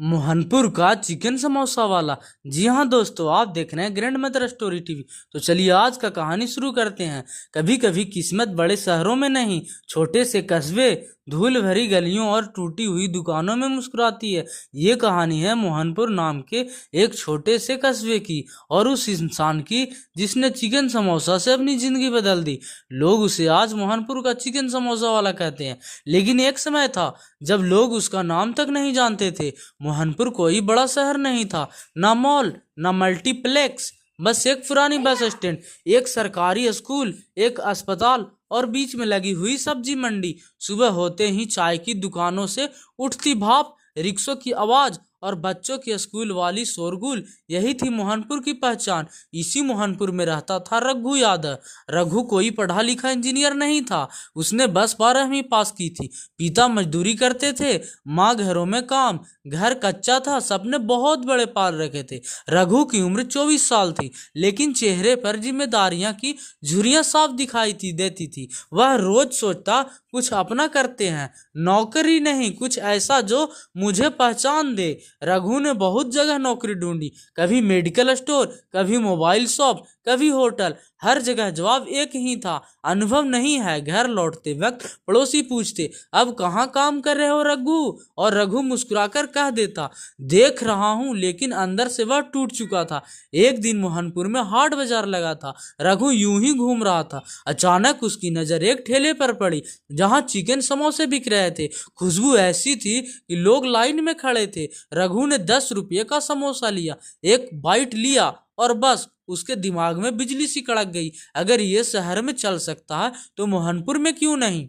मोहनपुर का चिकन समोसा वाला। जी हाँ दोस्तों, आप देख रहे हैं ग्रैंड मदर स्टोरी टीवी। तो चलिए आज का कहानी शुरू करते हैं। कभी कभी किस्मत बड़े शहरों में नहीं, छोटे से कस्बे, धूल भरी गलियों और टूटी हुई दुकानों में मुस्कुराती है। ये कहानी है मोहनपुर नाम के एक छोटे से कस्बे की, और उस इंसान की जिसने चिकन समोसा से अपनी जिंदगी बदल दी। लोग उसे आज मोहनपुर का चिकन समोसा वाला कहते हैं, लेकिन एक समय था जब लोग उसका नाम तक नहीं जानते थे। मोहनपुर कोई बड़ा शहर नहीं था, ना मॉल, ना मल्टीप्लेक्स, बस एक पुरानी बस स्टैंड, एक सरकारी स्कूल, एक अस्पताल और बीच में लगी हुई सब्जी मंडी। सुबह होते ही चाय की दुकानों से उठती भाप, रिक्शों की आवाज और बच्चों की स्कूल वाली शोरगुल, यही थी मोहनपुर की पहचान। इसी मोहनपुर में रहता था रघु यादव। रघु कोई पढ़ा लिखा इंजीनियर नहीं था, उसने बस 12वीं पास की थी। पिता मजदूरी करते थे, माँ घरों में काम। घर कच्चा था, सपने बहुत बड़े पाल रखे थे। रघु की उम्र 24 साल थी, लेकिन चेहरे पर जिम्मेदारियां की झुर्रियां साफ दिखाई देती थी। वह रोज सोचता, कुछ अपना करते हैं, नौकरी नहीं, कुछ ऐसा जो मुझे पहचान दे। रघु ने बहुत जगह नौकरी ढूंढी, कभी मेडिकल स्टोर, कभी मोबाइल शॉप, कभी होटल। हर जगह जवाब एक ही था, अनुभव नहीं है। घर लौटते वक्त पड़ोसी पूछते, अब कहाँ काम कर रहे हो रघु? और रघु मुस्कुराकर कह देता, देख रहा हूँ, लेकिन अंदर से वह टूट चुका था। एक दिन मोहनपुर में हाट बाजार लगा था। रघु यूं ही घूम रहा था, अचानक उसकी नजर एक ठेले पर पड़ी जहाँ चिकन समोसे बिक रहे थे। खुशबू ऐसी थी कि लोग लाइन में खड़े थे। रघु ने 10 रुपये का समोसा लिया, एक बाइट लिया और बस उसके दिमाग में बिजली सी कड़क गई। अगर ये शहर में चल सकता है तो मोहनपुर में क्यों नहीं?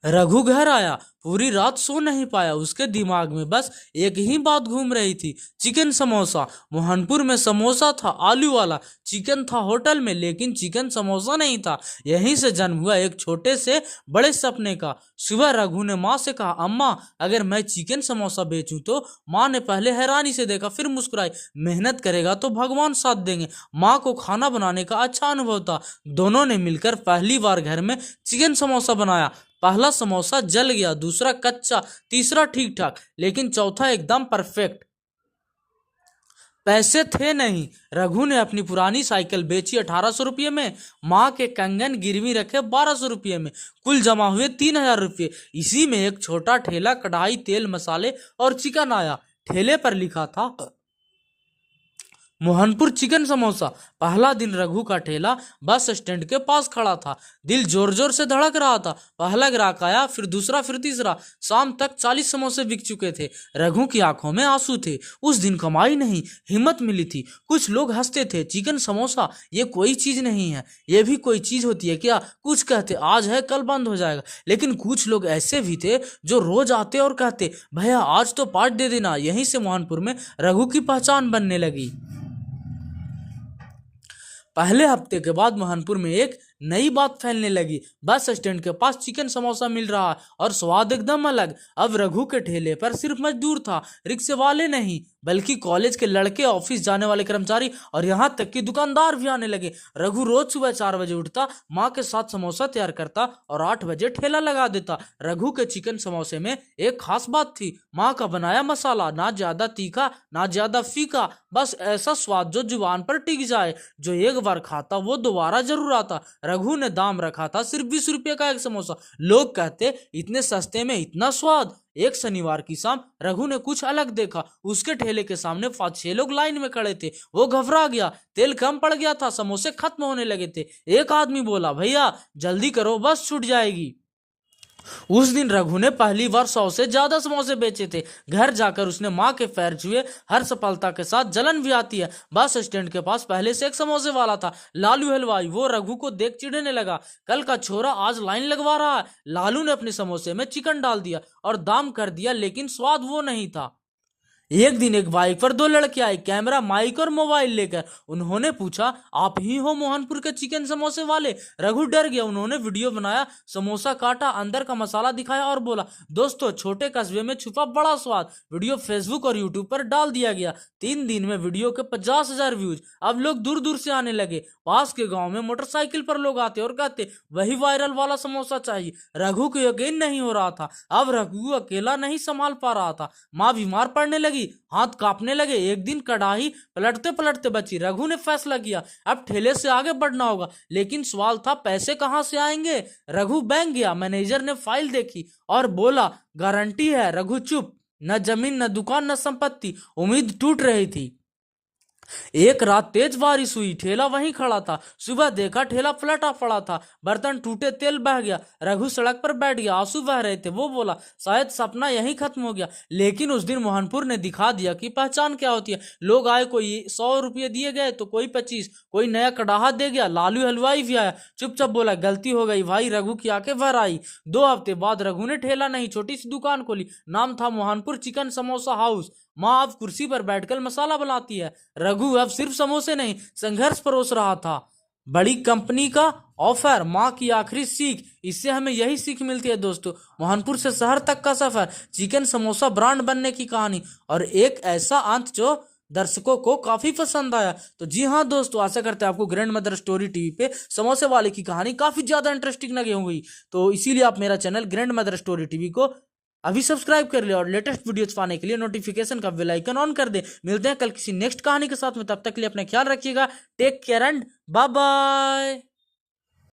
रघु घर आया, पूरी रात सो नहीं पाया। उसके दिमाग में बस एक ही बात घूम रही थी, चिकन समोसा। मोहनपुर में समोसा था, आलू वाला। चिकन था होटल में, लेकिन चिकन समोसा नहीं था। यहीं से जन्म हुआ एक छोटे से बड़े सपने का। सुबह रघु ने माँ से कहा, अम्मा अगर मैं चिकन समोसा बेचूं तो? माँ ने पहले हैरानी से देखा, फिर मुस्कुराई। मेहनत करेगा तो भगवान साथ देंगे। माँ को खाना बनाने का अच्छा अनुभव था। दोनों ने मिलकर पहली बार घर में चिकन समोसा बनाया। पहला समोसा जल गया, दूसरा कच्चा, तीसरा ठीक ठाक, लेकिन चौथा एकदम परफेक्ट। पैसे थे नहीं। रघु ने अपनी पुरानी साइकिल बेची 1800 रुपये में, माँ के कंगन गिरवी रखे 1200 रुपये में। कुल जमा हुए 3000 रुपये। इसी में एक छोटा ठेला, कढ़ाई, तेल, मसाले और चिकन आया। ठेले पर लिखा था, मोहनपुर चिकन समोसा। पहला दिन रघु का ठेला बस स्टैंड के पास खड़ा था। दिल जोर जोर से धड़क रहा था। पहला ग्राहक आया, फिर दूसरा, फिर तीसरा। शाम तक 40 समोसे बिक चुके थे। रघु की आंखों में आंसू थे। उस दिन कमाई नहीं, हिम्मत मिली थी। कुछ लोग हंसते थे, चिकन समोसा ये कोई चीज नहीं है, ये भी कोई चीज होती है क्या? कुछ कहते, आज है कल बंद हो जाएगा। लेकिन कुछ लोग ऐसे भी थे जो रोज आते और कहते, भैया आज तो पार्ट दे देना। यहीं से मोहनपुर में रघु की पहचान बनने लगी। पहले हफ्ते के बाद मोहनपुर में एक नई बात फैलने लगी। बस स्टैंड के पास चिकन समोसा मिल रहा है और स्वाद एकदम अलग। अब रघु के ठेले पर सिर्फ मजदूर था, रिक्शे वाले नहीं, बल्कि कॉलेज के लड़के, ऑफिस जाने वाले कर्मचारी और यहाँ तक कि दुकानदार भी आने लगे। रघु रोज सुबह 4 बजे उठता, माँ के साथ समोसा तैयार करता और 8 बजे ठेला लगा देता। रघु के चिकन समोसे में एक खास बात थी, माँ का बनाया मसाला, ना ज्यादा तीखा ना ज्यादा फीका, बस ऐसा स्वाद जो जुबान पर टिक जाए। जो एक बार खाता वो दोबारा जरूर आता। रघु ने दाम रखा था सिर्फ 20 रुपये का एक समोसा। लोग कहते, इतने सस्ते में इतना स्वाद। एक शनिवार की शाम रघु ने कुछ अलग देखा। उसके ठेले के सामने 5-6 लोग लाइन में खड़े थे। वो घबरा गया, तेल कम पड़ गया था, समोसे खत्म होने लगे थे। एक आदमी बोला, भैया जल्दी करो, बस छूट जाएगी। उस दिन रघु ने पहली बार 100 से ज्यादा समोसे बेचे थे। घर जाकर उसने माँ के पैर छुए। हर सफलता के साथ जलन भी आती है। बस स्टैंड के पास पहले से एक समोसे वाला था, लालू हलवाई। वो रघु को देख चिढ़ने लगा, कल का छोरा आज लाइन लगवा रहा है। लालू ने अपने समोसे में चिकन डाल दिया और दाम कर दिया, लेकिन स्वाद वो नहीं था। एक दिन एक बाइक पर दो लड़के आए, कैमरा, माइक और मोबाइल लेकर। उन्होंने पूछा, आप ही हो मोहनपुर के चिकन समोसे वाले? रघु डर गया। उन्होंने वीडियो बनाया, समोसा काटा, अंदर का मसाला दिखाया और बोला, दोस्तों, छोटे कस्बे में छुपा बड़ा स्वाद। वीडियो फेसबुक और यूट्यूब पर डाल दिया गया। 3 दिन में वीडियो के 50,000 व्यूज। अब लोग दूर दूर से आने लगे। पास के गांव में मोटरसाइकिल पर लोग आते और कहते, वही वायरल वाला समोसा चाहिए। रघु को यकीन नहीं हो रहा था। अब रघु अकेला नहीं संभाल पा रहा था। माँ बीमार पड़ने लगी, हाथ कांपने लगे। एक दिन कढ़ाई पलटते पलटते बची। रघु ने फैसला किया, अब ठेले से आगे बढ़ना होगा। लेकिन सवाल था, पैसे कहां से आएंगे? रघु बैंक गया। मैनेजर ने फाइल देखी और बोला, गारंटी है। रघु चुप। न जमीन, न दुकान, न संपत्ति। उम्मीद टूट रही थी। एक रात तेज बारिश हुई। ठेला वहीं खड़ा था। सुबह देखा, ठेला पलटा पड़ा था, बर्तन टूटे, तेल बह गया। रघु सड़क पर बैठ गया, आंसू बह रहे थे। वो बोला, शायद सपना यहीं खत्म हो गया। लेकिन उस दिन मोहनपुर ने दिखा दिया कि पहचान क्या होती है। लोग आए, कोई 100 रुपये दिए गए तो कोई 25, कोई नया कड़ाहा दे गया। लालू हलवाई भी आया, चुपचाप बोला, गलती हो गई भाई। रघु की आंखें भर आई। 2 हफ्ते बाद रघु ने ठेला नहीं, छोटी सी दुकान खोली। नाम था मोहनपुर चिकन समोसा हाउस। माँ अब कुर्सी पर बैठकर मसाला बनाती है। रघु अब सिर्फ समोसे नहीं, संघर्ष परोस रहा था। बड़ी कंपनी का ऑफर, माँ की आखिरी सीख। इससे हमें यही सीख मिलती है दोस्तों, मोहनपुर से शहर तक का सफर, चिकन समोसा ब्रांड बनने की कहानी, और एक ऐसा अंत जो दर्शकों को काफी पसंद आया। तो जी हाँ दोस्तों, आशा करते हैं आपको ग्रैंड मदर स्टोरी टीवी पे समोसे वाले की कहानी काफी ज्यादा इंटरेस्टिंग लगी होगी। तो इसीलिए आप मेरा channel grand mother story TV को अभी सब्सक्राइब कर ले और लेटेस्ट वीडियोस पाने के लिए नोटिफिकेशन का बेल आइकन ऑन कर दे। मिलते हैं कल किसी नेक्स्ट कहानी के साथ में, तब तक के लिए अपना ख्याल रखिएगा। Take care and bye bye.